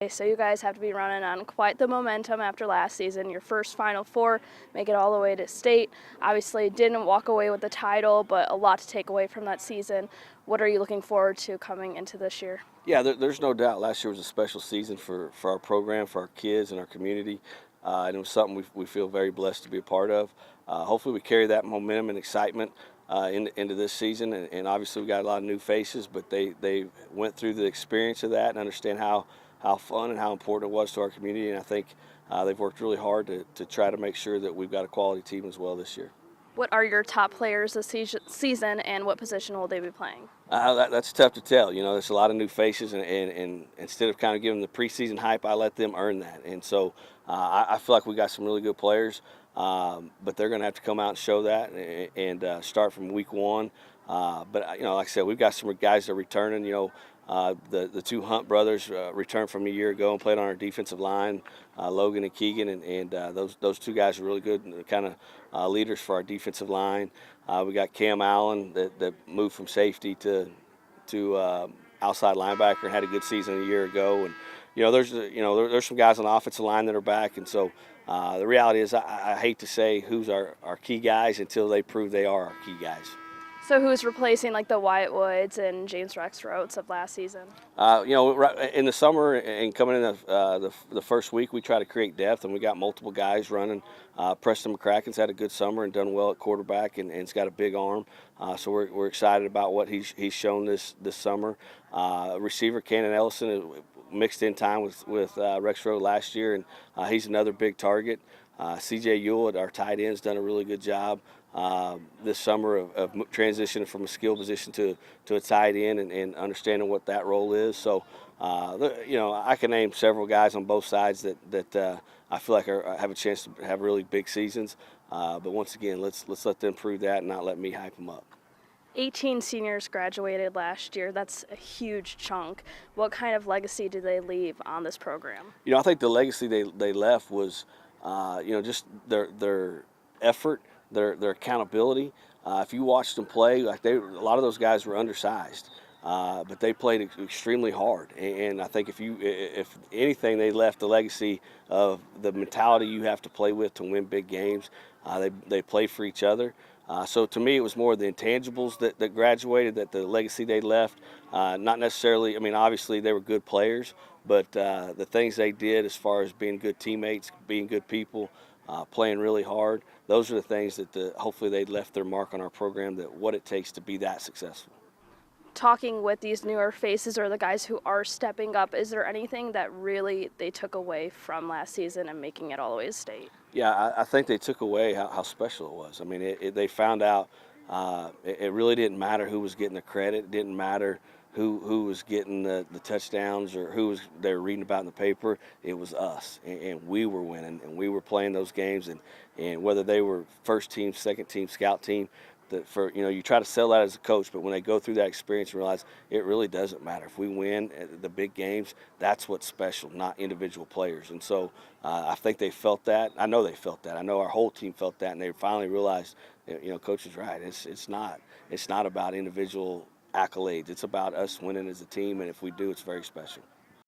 Okay, so you guys have to be running on quite the momentum after last season. Your first Final Four, make it all the way to state. Obviously didn't walk away with the title, but a lot to take away from that season. What are you looking forward to coming into this year? Yeah, there's no doubt. Last year was a special season for our program, for our kids, and our community. And it was something we feel very blessed to be a part of. Hopefully, we carry that momentum and excitement into this season. And obviously, we got a lot of new faces, but they went through the experience of that and understand how fun and how important it was to our community. And I think they've worked really hard to try to make sure that we've got a quality team as well this year. What are your top players this season, and what position will they be playing? That's tough to tell. You know, there's a lot of new faces, and instead of kind of giving the preseason hype, I let them earn that. And so I feel like we got some really good players, but they're going to have to come out and show that and start from week one. But like I said, we've got some guys that are returning. The two Hunt brothers returned from a year ago and played on our defensive line, Logan and Keegan, and those two guys are really good and kind of leaders for our defensive line. We got Cam Allen that moved from safety to outside linebacker and had a good season a year ago. And there's some guys on the offensive line that are back, and so the reality is I hate to say who's our key guys until they prove they are our key guys. So who's replacing like the Wyatt Woods and James Rexroths of last season? In the summer and coming in the first week, we try to create depth, and we got multiple guys running. Preston McCracken's had a good summer and done well at quarterback, and he's got a big arm. So we're excited about what he's shown this summer. Receiver Cannon Ellison mixed in time with Rexroth last year, and he's another big target. C.J. Ewell, our tight end, has done a really good job this summer of transitioning from a skill position to a tight end and understanding what that role is. So, I can name several guys on both sides that I feel like have a chance to have really big seasons. But once again, let's let them prove that and not let me hype them up. 18 seniors graduated last year. That's a huge chunk. What kind of legacy did they leave on this program? I think the legacy they left was, just their effort, their accountability. If you watched them play, a lot of those guys were undersized, but they played extremely hard. And I think if anything, they left the legacy of the mentality you have to play with to win big games. They play for each other. So to me, it was more the intangibles that graduated, that the legacy they left. Not necessarily, obviously they were good players, but the things they did as far as being good teammates, being good people, playing really hard, those are the things that hopefully they left their mark on our program, that what it takes to be that successful. Talking with these newer faces or the guys who are stepping up, is there anything that really they took away from last season and making it all the way to state? Yeah, I think they took away how special it was. They found out it really didn't matter who was getting the credit. It didn't matter who was getting the touchdowns or they were reading about in the paper. It was us, and we were winning, and we were playing those games. And whether they were first team, second team, scout team, you try to sell that as a coach, but when they go through that experience and realize it really doesn't matter. If we win at the big games, that's what's special, not individual players. And so I think they felt that. I know they felt that. I know our whole team felt that, and they finally realized, Coach is right. It's not about individual accolades. It's about us winning as a team, and if we do, it's very special.